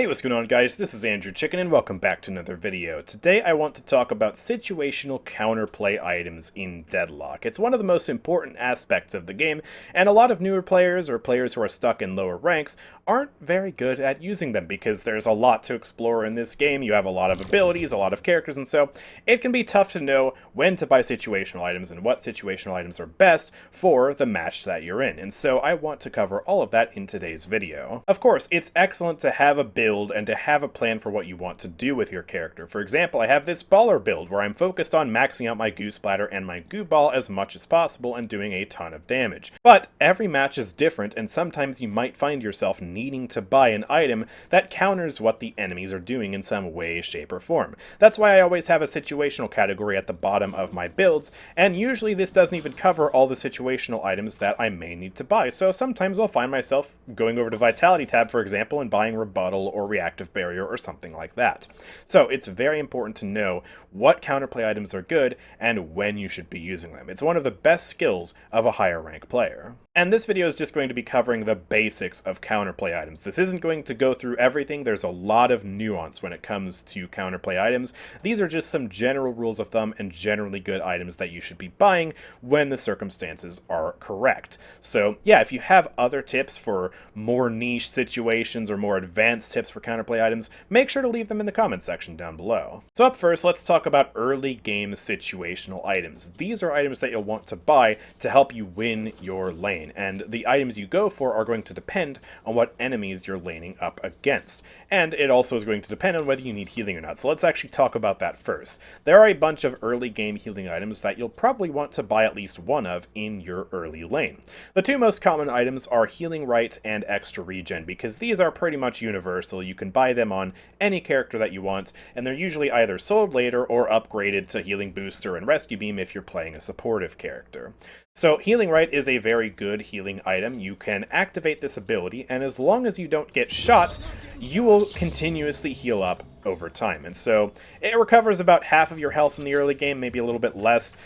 Hey, what's going on, guys? This is AndrewChicken, and welcome back to another video. Today I want to talk about situational counterplay items in Deadlock. It's one of the most important aspects of the game, and a lot of newer players or players who are stuck in lower ranks aren't very good at using them because there's a lot to explore in this game. You have a lot of abilities, a lot of characters, and so it can be tough to know when to buy situational items and what situational items are best for the match that you're in. And so I want to cover all of that in today's video. Of course, it's excellent to have a build and to have a plan for what you want to do with your character. For example, I have this baller build where I'm focused on maxing out my goo splatter and my goo ball as much as possible and doing a ton of damage. But every match is different, and sometimes you might find yourself needing to buy an item that counters what the enemies are doing in some way, shape, or form. That's why I always have a situational category at the bottom of my builds, and usually this doesn't even cover all the situational items that I may need to buy. So sometimes I'll find myself going over to Vitality tab, for example, and buying Rebuttal or Reactive Barrier or something like that. So it's very important to know what counterplay items are good and when you should be using them. It's one of the best skills of a higher rank player. And this video is just going to be covering the basics of counterplay items. This isn't going to go through everything. There's a lot of nuance when it comes to counterplay items. These are just some general rules of thumb and generally good items that you should be buying when the circumstances are correct. So yeah, if you have other tips for more niche situations or more advanced tips for counterplay items, make sure to leave them in the comments section down below. So up first, let's talk about early game situational items. These are items that you'll want to buy to help you win your lane. And the items you go for are going to depend on what enemies you're laning up against. And it also is going to depend on whether you need healing or not. So let's actually talk about that first. There are a bunch of early game healing items that you'll probably want to buy at least one of in your early lane. The two most common items are Healing Right and Extra Regen, because these are pretty much universal. You can buy them on any character that you want, and they're usually either sold later or upgraded to Healing Booster and Rescue Beam if you're playing a supportive character. So Healing Right is a very good healing item. You can activate this ability, and as long as you don't get shot, you will continuously heal up over time. And so it recovers about half of your health in the early game, maybe a little bit less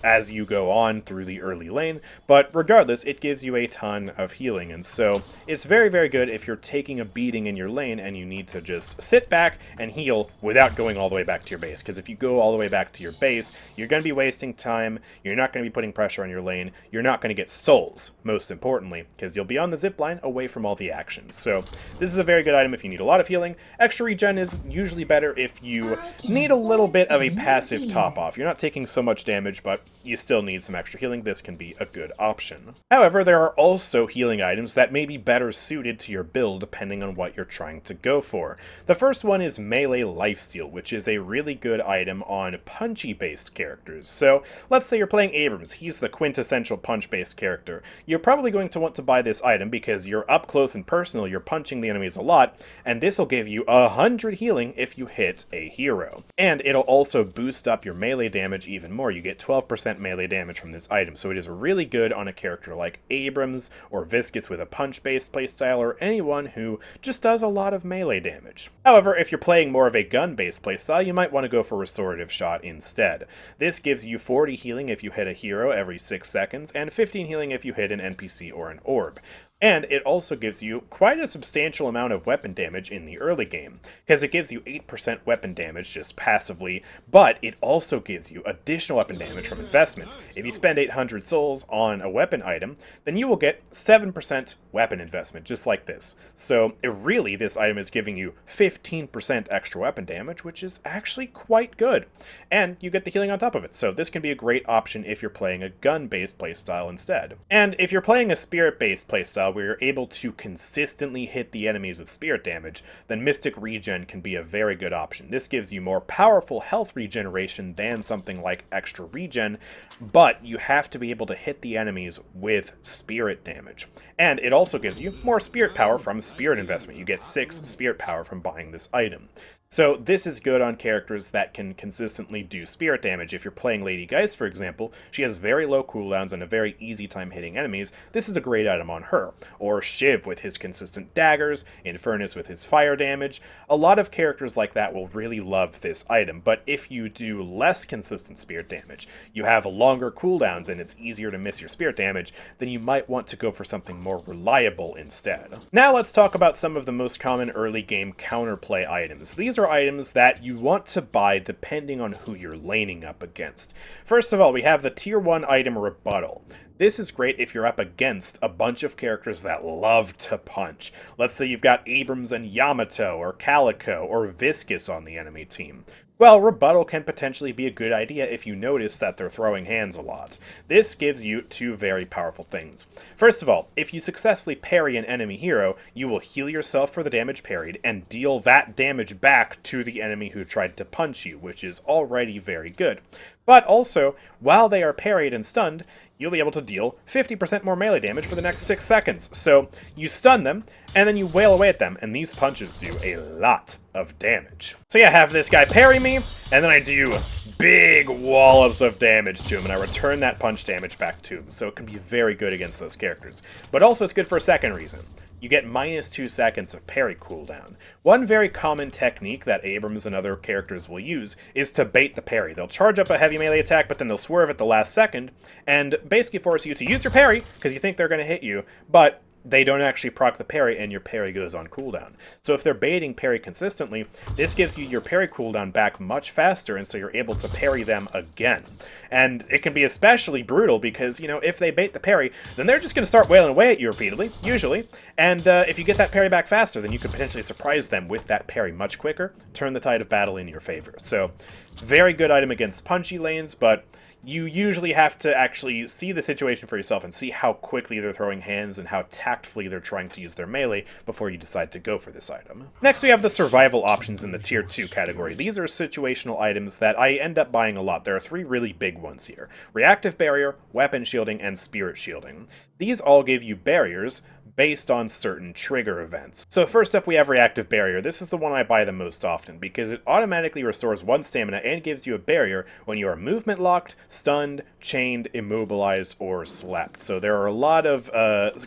as you go on through the early lane, but regardless, it gives you a ton of healing. And so it's very, very good if you're taking a beating in your lane and you need to just sit back and heal without going all the way back to your base. Because if you go all the way back to your base, you're going to be wasting time, you're not going to be putting pressure on your lane, you're not going to get souls, most importantly, because you'll be on the zipline away from all the action. So this is a very good item if you need a lot of healing. Extra regen is usually better if you need a little bit of a passive top off. You're not taking so much damage, but you still need some extra healing. This can be a good option. However, there are also healing items that may be better suited to your build depending on what you're trying to go for. The first one is Melee Lifesteal, which is a really good item on punchy-based characters. So let's say you're playing Abrams. He's the quintessential punch-based character. You're probably going to want to buy this item because you're up close and personal, you're punching the enemies a lot, and this will give you 100 healing if you hit a hero. And it'll also boost up your melee damage even more. You get 12% melee damage from this item, so it is really good on a character like Abrams or Viscus with a punch-based playstyle, or anyone who just does a lot of melee damage. However, if you're playing more of a gun-based playstyle, you might want to go for Restorative Shot instead. This gives you 40 healing if you hit a hero every 6 seconds, and 15 healing if you hit an NPC or an orb. And it also gives you quite a substantial amount of weapon damage in the early game, because it gives you 8% weapon damage just passively, but it also gives you additional weapon damage from investments. If you spend 800 souls on a weapon item, then you will get 7% weapon investment, just like this. So really, this item is giving you 15% extra weapon damage, which is actually quite good. And you get the healing on top of it, so this can be a great option if you're playing a gun-based playstyle instead. And if you're playing a spirit-based playstyle, where you're able to consistently hit the enemies with spirit damage, then Mystic Regen can be a very good option. This gives you more powerful health regeneration than something like Extra Regen, but you have to be able to hit the enemies with spirit damage. And it also gives you more spirit power from spirit investment. You get 6 spirit power from buying this item. So this is good on characters that can consistently do spirit damage. If you're playing Lady Geist, for example, she has very low cooldowns and a very easy time hitting enemies. This is a great item on her. Or Shiv with his consistent daggers, Infernus with his fire damage. A lot of characters like that will really love this item, but if you do less consistent spirit damage, you have longer cooldowns and it's easier to miss your spirit damage, then you might want to go for something more reliable instead. Now let's talk about some of the most common early game counterplay items. These are items that you want to buy depending on who you're laning up against. First of all, we have the tier 1 item Rebuttal. This is great if you're up against a bunch of characters that love to punch. Let's say you've got Abrams and Yamato, or Calico, or Viscus on the enemy team. Well, Rebuttal can potentially be a good idea if you notice that they're throwing hands a lot. This gives you two very powerful things. First of all, if you successfully parry an enemy hero, you will heal yourself for the damage parried and deal that damage back to the enemy who tried to punch you, which is already very good. But also, while they are parried and stunned, you'll be able to deal 50% more melee damage for the next 6 seconds. So you stun them, and then you wail away at them, and these punches do a lot of damage. So yeah, I have this guy parry me, and then I do big wallops of damage to him, and I return that punch damage back to him. So it can be very good against those characters. But also it's good for a second reason. You get -2 seconds of parry cooldown. One very common technique that Abrams and other characters will use is to bait the parry. They'll charge up a heavy melee attack, but then they'll swerve at the last second, and basically force you to use your parry, because you think they're going to hit you, but they don't actually proc the parry, and your parry goes on cooldown. So if they're baiting parry consistently, this gives you your parry cooldown back much faster, and so you're able to parry them again. And it can be especially brutal because, you know, if they bait the parry, then they're just going to start wailing away at you repeatedly, usually. And if you get that parry back faster, then you could potentially surprise them with that parry much quicker, turn the tide of battle in your favor. So, very good item against punchy lanes, but you usually have to actually see the situation for yourself and see how quickly they're throwing hands and how tactfully they're trying to use their melee before you decide to go for this item. Next, we have the survival options in the tier 2 category. These are situational items that I end up buying a lot. There are 3 really big ones here: reactive barrier, weapon shielding, and spirit shielding. These all give you barriers based on certain trigger events. So first up we have Reactive Barrier. This is the one I buy the most often because it automatically restores 1 stamina and gives you a barrier when you are movement locked, stunned, chained, immobilized, or slept. So there are a lot of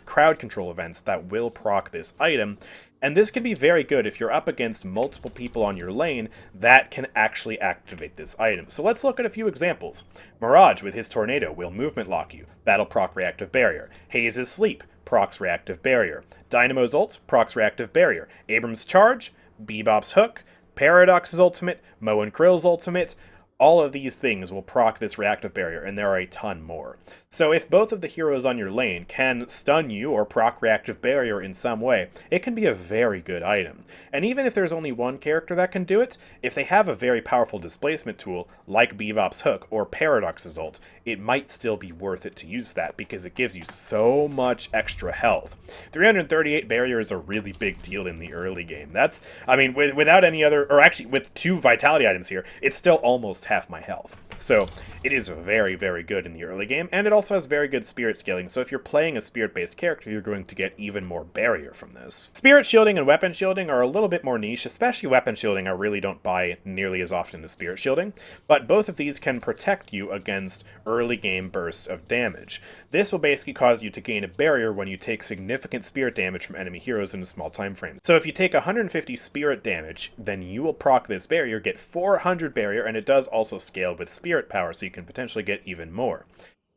crowd control events that will proc this item, and this can be very good if you're up against multiple people on your lane that can actually activate this item. So let's look at a few examples. Mirage with his Tornado will movement lock you. That'll proc Reactive Barrier. Haze's Sleep procs Reactive Barrier. Dynamo's ult procs Reactive Barrier. Abrams' Charge, Bebop's Hook, Paradox's Ultimate, Mo and Krill's Ultimate. All of these things will proc this Reactive Barrier, and there are a ton more. So if both of the heroes on your lane can stun you or proc Reactive Barrier in some way, it can be a very good item. And even if there's only one character that can do it, if they have a very powerful displacement tool, like Bebop's Hook or Paradox's ult, it might still be worth it to use that because it gives you so much extra health. 338 barrier is a really big deal in the early game. That's, I mean, without any other, or actually with 2 vitality items here, it's still almost half my health. So it is very, very good in the early game, and it also has very good spirit scaling, so if you're playing a spirit-based character, you're going to get even more barrier from this. Spirit shielding and weapon shielding are a little bit more niche, especially weapon shielding I really don't buy nearly as often as spirit shielding, but both of these can protect you against early game bursts of damage. This will basically cause you to gain a barrier when you take significant spirit damage from enemy heroes in a small time frame. So if you take 150 spirit damage, then you will proc this barrier, get 400 barrier, and it does also scale with spirit power, so you can potentially get even more.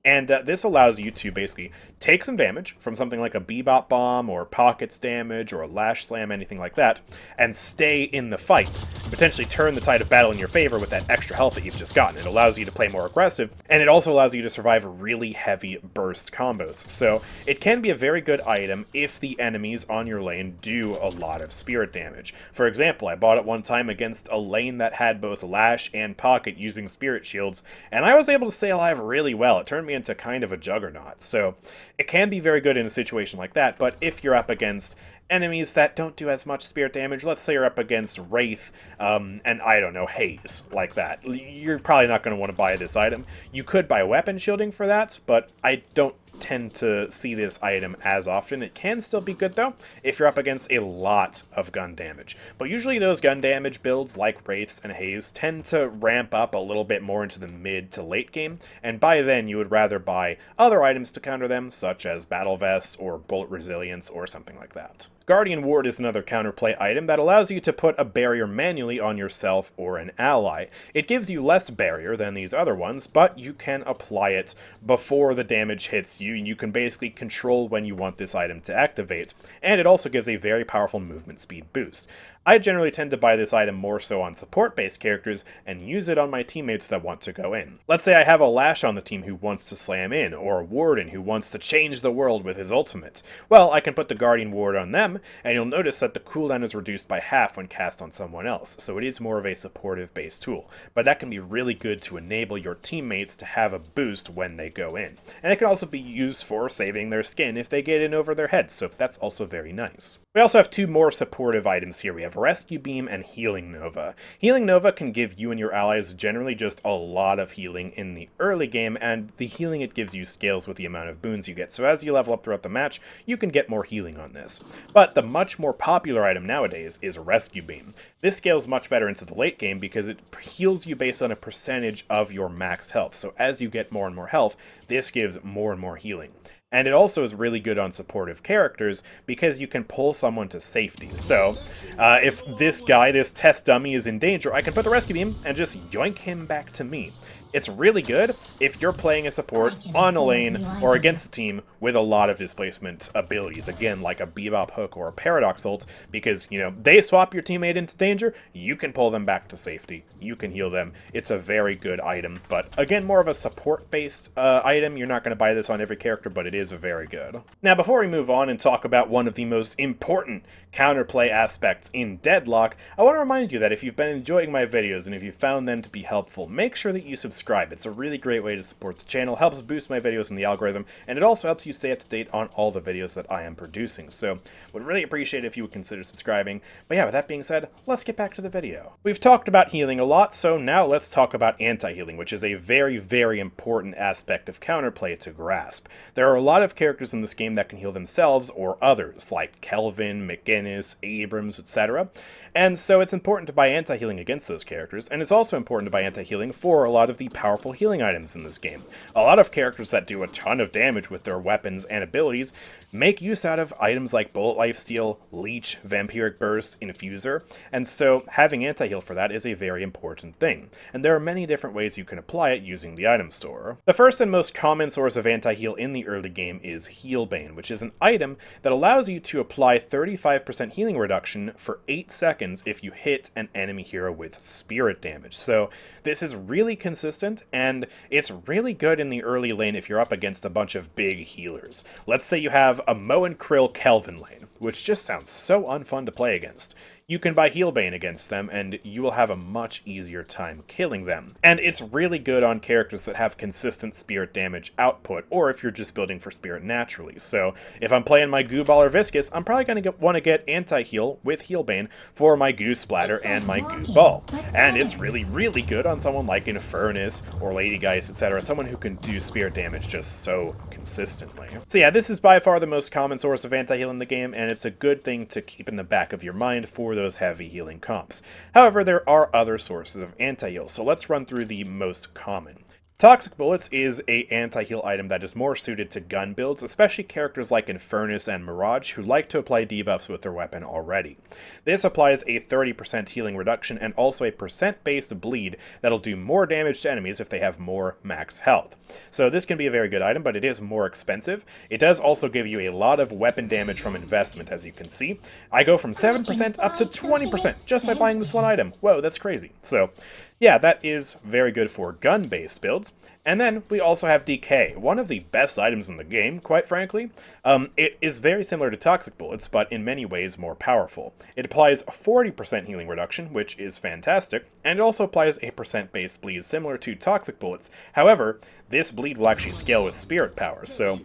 And this allows you to basically take some damage from something like a Bebop Bomb or Pockets damage or a Lash Slam, anything like that, and stay in the fight. Potentially turn the tide of battle in your favor with that extra health that you've just gotten. It allows you to play more aggressive, and it also allows you to survive really heavy burst combos. So it can be a very good item if the enemies on your lane do a lot of spirit damage. For example, I bought it one time against a lane that had both Lash and Pocket using spirit shields, and I was able to stay alive really well. It turned me into kind of a Juggernaut. So it can be very good in a situation like that, but if you're up against enemies that don't do as much spirit damage, let's say you're up against Wraith, and I don't know, Haze, like that, you're probably not going to want to buy this item. You could buy weapon shielding for that, but I don't tend to see this item as often. It can still be good though if you're up against a lot of gun damage. But usually those gun damage builds like Wraiths and Haze tend to ramp up a little bit more into the mid to late game, and by then you would rather buy other items to counter them, such as Battle Vests or Bullet Resilience or something like that. Guardian Ward is another counterplay item that allows you to put a barrier manually on yourself or an ally. It gives you less barrier than these other ones, but you can apply it before the damage hits you, and you can basically control when you want this item to activate, and it also gives a very powerful movement speed boost. I generally tend to buy this item more so on support-based characters and use it on my teammates that want to go in. Let's say I have a Lash on the team who wants to slam in, or a Warden who wants to change the world with his ultimate. Well, I can put the Guardian Ward on them, and you'll notice that the cooldown is reduced by half when cast on someone else, so it is more of a supportive-based tool. But that can be really good to enable your teammates to have a boost when they go in. And it can also be used for saving their skin if they get in over their heads, so that's also very nice. We also have two more supportive items here. We have Rescue Beam and Healing Nova. Healing Nova can give you and your allies generally just a lot of healing in the early game, and the healing it gives you scales with the amount of boons you get. So as you level up throughout the match, you can get more healing on this. But the much more popular item nowadays is Rescue Beam. This scales much better into the late game because it heals you based on a percentage of your max health. So as you get more and more health, this gives more and more healing. And it also is really good on supportive characters because you can pull someone to safety. So, if this guy, this test dummy, is in danger, I can put the Rescue Beam and just yoink him back to me. It's really good if you're playing a support on a lane or against a team with a lot of displacement abilities, again, like a Bebop hook or a Paradox ult, because, you know, they swap your teammate into danger, you can pull them back to safety, you can heal them. It's a very good item, but again, more of a support-based item. You're not going to buy this on every character, but it is very good. Now, before we move on and talk about one of the most important counterplay aspects in Deadlock, I want to remind you that if you've been enjoying my videos and if you found them to be helpful, make sure that you subscribe. It's a really great way to support the channel, helps boost my videos in the algorithm, and it also helps you stay up to date on all the videos that I am producing. So, would really appreciate it if you would consider subscribing. But yeah, with that being said, let's get back to the video. We've talked about healing a lot, so now let's talk about anti-healing, which is a very, very important aspect of counterplay to grasp. There are a lot of characters in this game that can heal themselves or others, like Kelvin, McGinnis, Abrams, etc. And so it's important to buy anti-healing against those characters, and it's also important to buy anti-healing for a lot of the powerful healing items in this game. A lot of characters that do a ton of damage with their weapons and abilities make use out of items like Bullet Lifesteal, Leech, Vampiric Burst, Infuser, and so having anti-heal for that is a very important thing. And there are many different ways you can apply it using the item store. The first and most common source of anti-heal in the early game is Healbane, which is an item that allows you to apply 35% healing reduction for 8 seconds if you hit an enemy hero with spirit damage. So this is really consistent, and it's really good in the early lane if you're up against a bunch of big healers. Let's say you have a Mo and Krill Kelvin lane, which just sounds so unfun to play against. You can buy Healbane against them, and you will have a much easier time killing them. And it's really good on characters that have consistent spirit damage output, or if you're just building for spirit naturally. So, if I'm playing my Goo Ball or Viscous, I'm probably going to want to get anti-heal with Healbane for my Goo Splatter and my Goo Ball. And it's really, really good on someone like Infernus or Lady Geist, etc., someone who can do spirit damage just so consistently. So yeah, this is by far the most common source of anti-heal in the game, and it's a good thing to keep in the back of your mind for those heavy healing comps. However, there are other sources of anti-heal, so let's run through the most common. Toxic Bullets is an anti-heal item that is more suited to gun builds, especially characters like Infernus and Mirage, who like to apply debuffs with their weapon already. This applies a 30% healing reduction and also a percent-based bleed that'll do more damage to enemies if they have more max health. So this can be a very good item, but it is more expensive. It does also give you a lot of weapon damage from investment, as you can see. I go from 7% up to 20% just by buying this one item. Whoa, that's crazy. So yeah, that is very good for gun-based builds. And then we also have Decay, one of the best items in the game, quite frankly. It is very similar to Toxic Bullets, but in many ways more powerful. It applies a 40% healing reduction, which is fantastic, and it also applies a percent-based bleed similar to Toxic Bullets. However, this bleed will actually scale with spirit power, so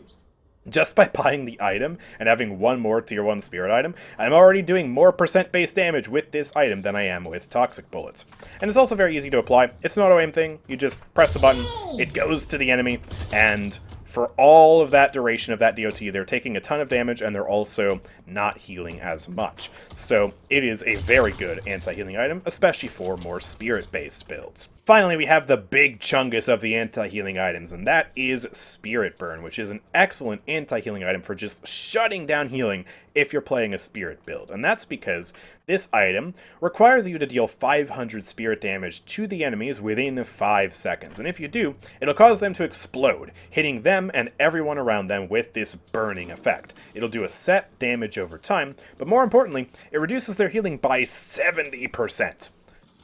just by buying the item and having one more tier 1 spirit item, I'm already doing more percent-based damage with this item than I am with Toxic Bullets. And it's also very easy to apply. It's an auto-aim thing. You just press the button, it goes to the enemy, and for all of that duration of that DOT, they're taking a ton of damage, and they're also not healing as much. So it is a very good anti-healing item, especially for more spirit-based builds. Finally, we have the big chungus of the anti-healing items, and that is Spirit Burn, which is an excellent anti-healing item for just shutting down healing if you're playing a spirit build. And that's because this item requires you to deal 500 spirit damage to the enemies within 5 seconds. And if you do, it'll cause them to explode, hitting them and everyone around them with this burning effect. It'll do a set damage over time, but more importantly, it reduces their healing by 70%.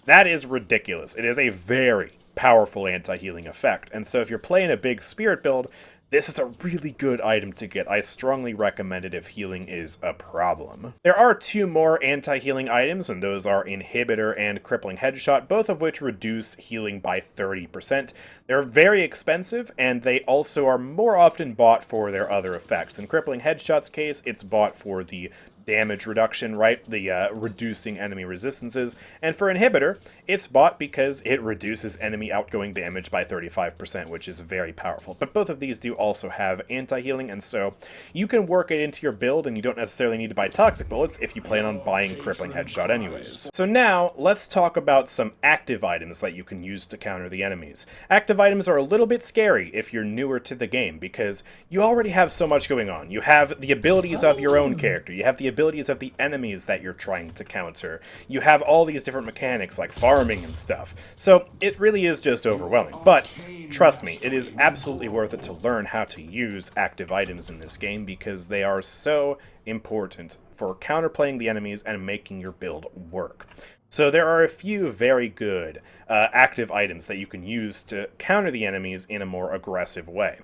That is ridiculous. It is a very powerful anti-healing effect, and so if you're playing a big spirit build, this is a really good item to get. I strongly recommend it if healing is a problem. There are 2 more anti-healing items, and those are Inhibitor and Crippling Headshot, both of which reduce healing by 30%. They're very expensive, and they also are more often bought for their other effects. In Crippling Headshot's case, it's bought for the damage reduction, right? The reducing enemy resistances. And for Inhibitor, it's bought because it reduces enemy outgoing damage by 35%, which is very powerful. But both of these do also have anti-healing, and so you can work it into your build, and you don't necessarily need to buy Toxic Bullets if you plan on buying Crippling Headshot anyways. So now, let's talk about some active items that you can use to counter the enemies. Active items are a little bit scary if you're newer to the game, because you already have so much going on. You have the abilities of your own character, you have the abilities of the enemies that you're trying to counter. You have all these different mechanics like farming and stuff. So it really is just overwhelming. But trust me, it is absolutely worth it to learn how to use active items in this game because they are so important for counterplaying the enemies and making your build work. So there are a few very good active items that you can use to counter the enemies in a more aggressive way.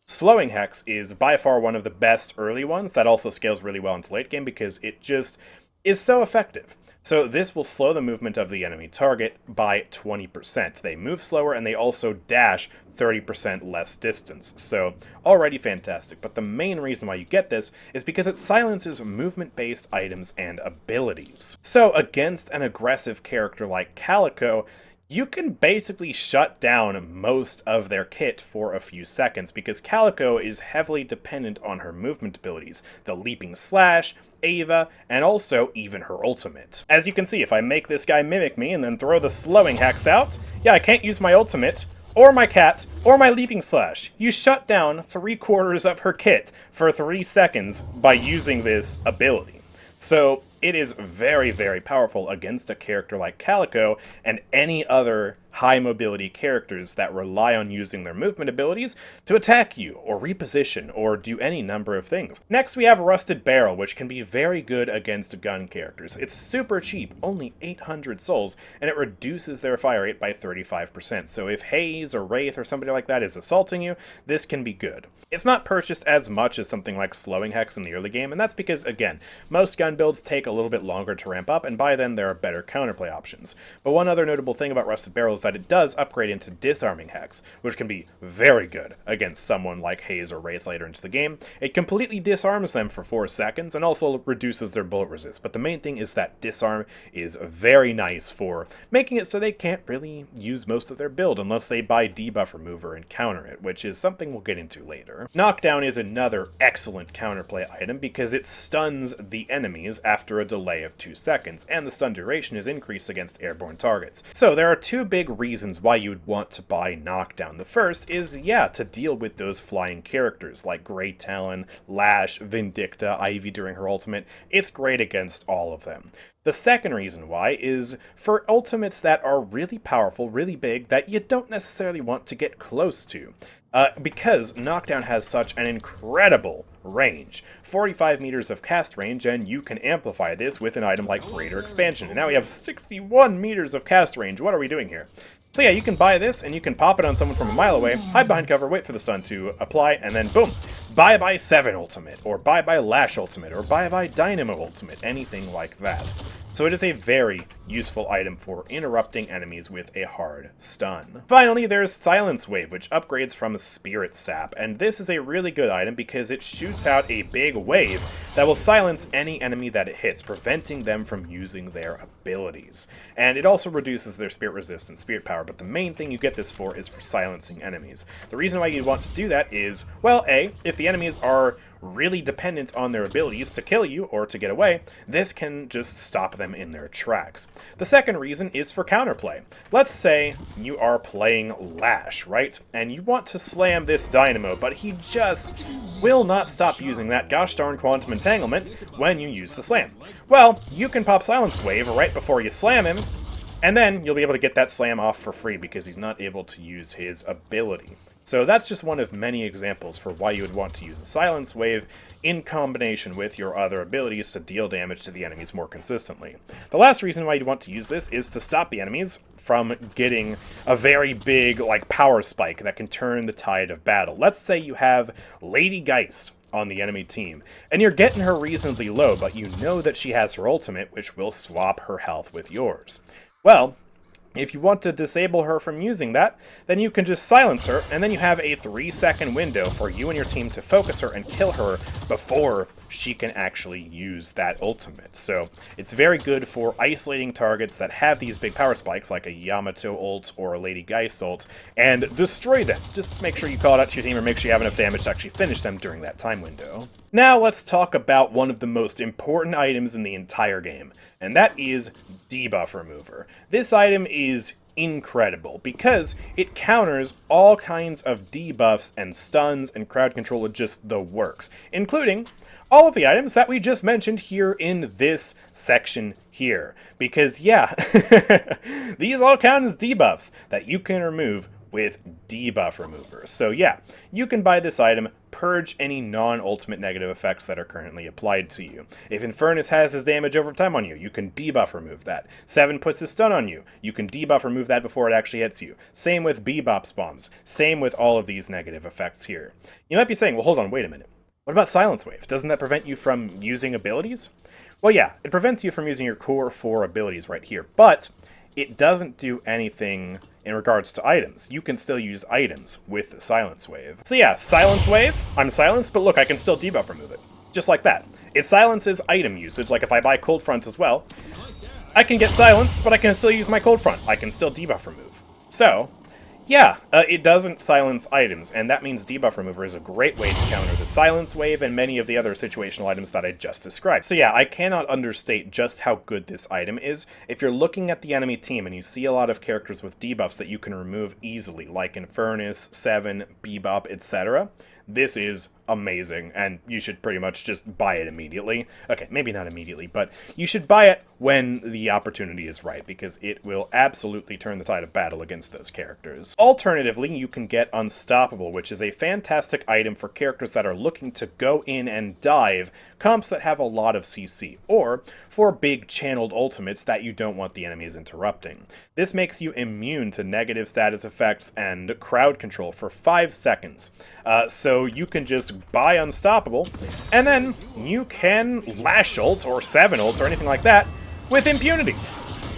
Slowing Hex is by far one of the best early ones that also scales really well into late game because it just is so effective. So this will slow the movement of the enemy target by 20%. They move slower and they also dash 30% less distance. So already fantastic. But the main reason why you get this is because it silences movement-based items and abilities. So against an aggressive character like Calico, you can basically shut down most of their kit for a few seconds because Calico is heavily dependent on her movement abilities, the Leaping Slash, Ava, and also even her ultimate. As you can see, if I make this guy mimic me and then throw the Slowing Hex out, yeah, I can't use my ultimate, or my cat, or my Leaping Slash. You shut down 3/4 of her kit for 3 seconds by using this ability. So it is very, very powerful against a character like Calico and any other high mobility characters that rely on using their movement abilities to attack you, or reposition, or do any number of things. Next we have Rusted Barrel, which can be very good against gun characters. It's super cheap, only 800 souls, and it reduces their fire rate by 35%. So if Haze or Wraith or somebody like that is assaulting you, this can be good. It's not purchased as much as something like Slowing Hex in the early game, and that's because, again, most gun builds take a little bit longer to ramp up, and by then there are better counterplay options. But one other notable thing about Rusted Barrel is that it does upgrade into Disarming Hex, which can be very good against someone like Haze or Wraith later into the game. It completely disarms them for 4 seconds and also reduces their bullet resist, but the main thing is that Disarm is very nice for making it so they can't really use most of their build unless they buy Debuff Remover and counter it, which is something we'll get into later. Knockdown is another excellent counterplay item because it stuns the enemies after a delay of 2 seconds, and the stun duration is increased against airborne targets. So there are 2 big reasons why you would want to buy Knockdown. The first is, yeah, to deal with those flying characters like Great Talon, Lash, Vindicta, Ivy during her ultimate. It's great against all of them. The second reason why is for ultimates that are really powerful, really big, that you don't necessarily want to get close to. Because Knockdown has such an incredible range. 45 meters of cast range, and you can amplify this with an item like Greater Expansion. And now we have 61 meters of cast range. What are we doing here? So yeah, you can buy this, and you can pop it on someone from a mile away, hide behind cover, wait for the sun to apply, and then boom! Bye-bye 7 ultimate, or bye-bye Lash ultimate, or bye-bye Dynamo ultimate, anything like that. so it is a very useful item for interrupting enemies with a hard stun. Finally, there's Silence Wave, which upgrades from Spirit Sap, and this is a really good item because it shoots out a big wave that will silence any enemy that it hits, preventing them from using their abilities. And it also reduces their spirit resistance, spirit power, but the main thing you get this for is for silencing enemies. The reason why you'd want to do that is, well, A, if the enemies are really dependent on their abilities to kill you or to get away, this can just stop them in their tracks. The second reason is for counterplay. Let's say you are playing Lash, right? And you want to slam this Dynamo, but he just will not stop using that gosh darn quantum entanglement when you use the slam. Well, you can pop Silence Wave right before you slam him, and then you'll be able to get that slam off for free because he's not able to use his ability. So that's just one of many examples for why you would want to use the Silence Wave in combination with your other abilities to deal damage to the enemies more consistently. The last reason why you'd want to use this is to stop the enemies from getting a very big, power spike that can turn the tide of battle. Let's say you have Lady Geist on the enemy team, and you're getting her reasonably low, but you know that she has her ultimate, which will swap her health with yours. Well, if you want to disable her from using that, then you can just silence her, and then you have a 3-second window for you and your team to focus her and kill her before she can actually use that ultimate. So it's very good for isolating targets that have these big power spikes, like a Yamato ult or a Lady Geist ult, and destroy them. Just make sure you call it out to your team or make sure you have enough damage to actually finish them during that time window. Now let's talk about one of the most important items in the entire game, and that is Debuff Remover. This item is incredible because it counters all kinds of debuffs and stuns and crowd control with just the works, including all of the items that we just mentioned here in this section here. Because yeah, these all count as debuffs that you can remove with Debuff Remover. So yeah, you can buy this item, purge any non-ultimate negative effects that are currently applied to you. If Infernus has his damage over time on you, you can debuff remove that. 7 puts his stun on you, you can debuff remove that before it actually hits you. Same with Bebop's bombs. Same with all of these negative effects here. You might be saying, well hold on, wait a minute. What about Silence Wave? Doesn't that prevent you from using abilities? Well yeah, it prevents you from using your core 4 abilities right here, but it doesn't do anything in regards to items. You can still use items with the Silence Wave. So yeah, Silence Wave, I'm silenced, but look, I can still debuff remove it. Just like that. It silences item usage, like if I buy Cold Front as well, I can get silenced, but I can still use my Cold Front. I can still debuff remove. So, yeah, it doesn't silence items, and that means Debuff Remover is a great way to counter the Silence Wave and many of the other situational items that I just described. So yeah, I cannot understate just how good this item is. If you're looking at the enemy team and you see a lot of characters with debuffs that you can remove easily, like Infernus, 7, Bebop, etc., this is amazing, and you should pretty much just buy it immediately. Okay, maybe not immediately, but you should buy it when the opportunity is right, because it will absolutely turn the tide of battle against those characters. Alternatively, you can get Unstoppable, which is a fantastic item for characters that are looking to go in and dive comps that have a lot of CC, or for big channeled ultimates that you don't want the enemies interrupting. This makes you immune to negative status effects and crowd control for 5 seconds. So you can just buy Unstoppable, and then you can Lash ult or 7 ult or anything like that with impunity.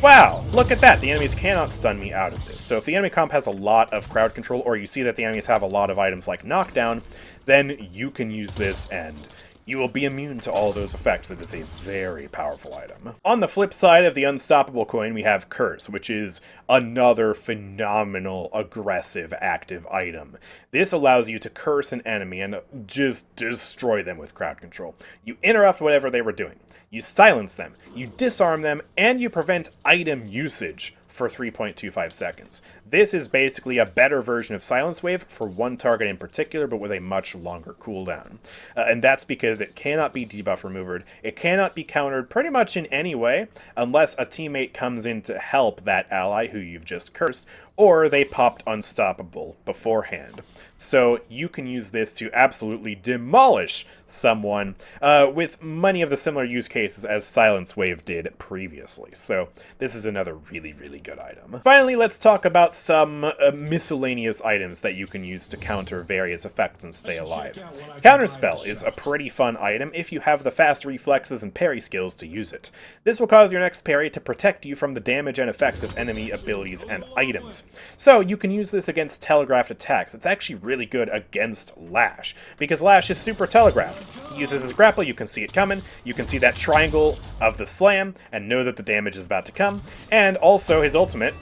Wow, look at that. The enemies cannot stun me out of this. So if the enemy comp has a lot of crowd control, or you see that the enemies have a lot of items like Knockdown, then you can use this and you will be immune to all those effects. It is a very powerful item. On the flip side of the Unstoppable coin, we have Curse, which is another phenomenal, aggressive, active item. This allows you to curse an enemy and just destroy them with crowd control. You interrupt whatever they were doing. You silence them, you disarm them, and you prevent item usage for 3.25 seconds. This is basically a better version of Silence Wave for one target in particular, but with a much longer cooldown. And that's because it cannot be debuff removered, it cannot be countered pretty much in any way, unless a teammate comes in to help that ally who you've just cursed, or they popped unstoppable beforehand. So you can use this to absolutely demolish someone with many of the similar use cases as Silence Wave did previously. So this is another really, really good item. Finally, let's talk about some miscellaneous items that you can use to counter various effects and stay alive. Counterspell is a pretty fun item if you have the fast reflexes and parry skills to use it. This will cause your next parry to protect you from the damage and effects of enemy abilities and items. So you can use this against telegraphed attacks. It's actually really good against Lash, because Lash is super telegraphed. He uses his grapple, you can see it coming, you can see that triangle of the slam, and know that the damage is about to come, and also his ultimate,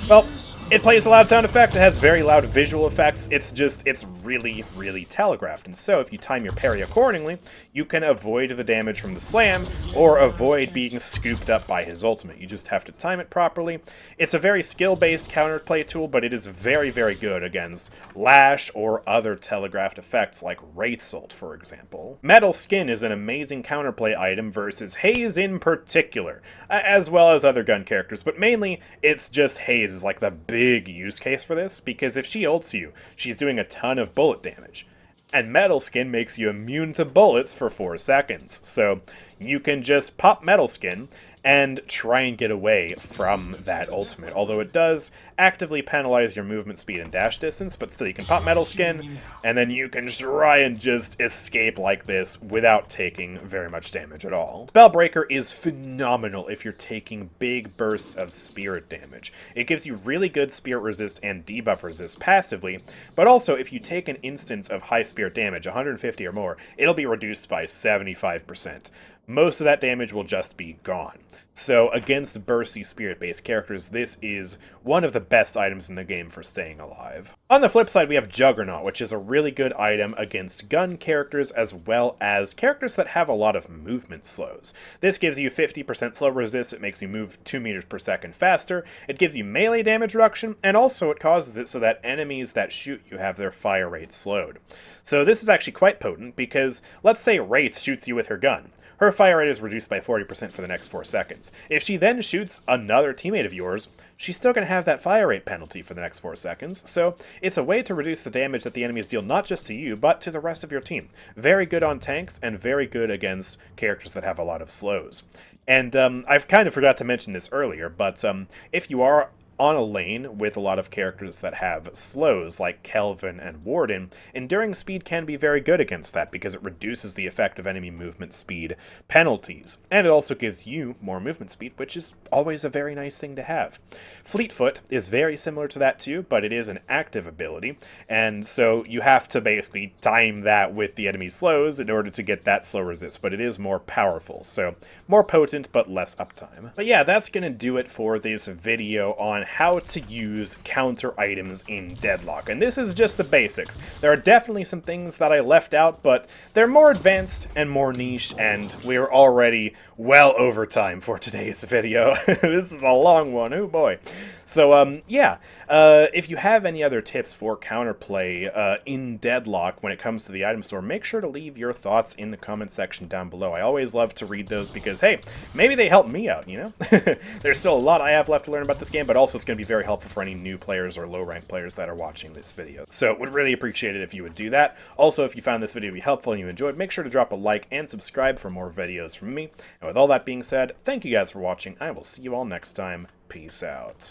well, it plays a loud sound effect, it has very loud visual effects, it's really, really telegraphed, and so if you time your parry accordingly, you can avoid the damage from the slam, or avoid being scooped up by his ultimate. You just have to time it properly. It's a very skill-based counterplay tool, but it is very, very good against Lash or other telegraphed effects like Wraith's ult, for example. Metal Skin is an amazing counterplay item versus Haze in particular, as well as other gun characters, but mainly it's just Haze is like the big use case for this, because if she ults you, she's doing a ton of bullet damage. And Metal Skin makes you immune to bullets for 4 seconds. So you can just pop Metal Skin and try and get away from that ultimate. Although it does actively penalize your movement speed and dash distance, but still you can pop Metal Skin, and then you can try and just escape like this without taking very much damage at all. Spellbreaker is phenomenal if you're taking big bursts of spirit damage. It gives you really good spirit resist and debuff resist passively, but also if you take an instance of high spirit damage, 150 or more, it'll be reduced by 75%. Most of that damage will just be gone. So against bursty spirit-based characters, this is one of the best items in the game for staying alive. On the flip side, we have Juggernaut, which is a really good item against gun characters as well as characters that have a lot of movement slows. This gives you 50% slow resist, it makes you move 2 meters per second faster, it gives you melee damage reduction, and also it causes it so that enemies that shoot you have their fire rate slowed. So this is actually quite potent because, let's say Wraith shoots you with her gun. Her fire rate is reduced by 40% for the next 4 seconds. If she then shoots another teammate of yours, she's still going to have that fire rate penalty for the next 4 seconds, so it's a way to reduce the damage that the enemies deal not just to you, but to the rest of your team. Very good on tanks, and very good against characters that have a lot of slows. And I've kind of forgot to mention this earlier, but if you are on a lane with a lot of characters that have slows, like Kelvin and Warden, Enduring Speed can be very good against that because it reduces the effect of enemy movement speed penalties. And it also gives you more movement speed, which is always a very nice thing to have. Fleetfoot is very similar to that too, but it is an active ability, and so you have to basically time that with the enemy slows in order to get that slow resist, but it is more powerful, so more potent but less uptime. But yeah, that's gonna do it for this video on how to use counter items in Deadlock. And this is just the basics. There are definitely some things that I left out, but they're more advanced and more niche, and we're already well over time for today's video. This is a long one, oh boy. So, yeah, if you have any other tips for counterplay in Deadlock when it comes to the item store, make sure to leave your thoughts in the comment section down below. I always love to read those because, hey, maybe they help me out, you know? There's still a lot I have left to learn about this game, but also it's going to be very helpful for any new players or low-ranked players that are watching this video. So, would really appreciate it if you would do that. Also, if you found this video to be helpful and you enjoyed, make sure to drop a like and subscribe for more videos from me. And with all that being said, thank you guys for watching. I will see you all next time. Peace out.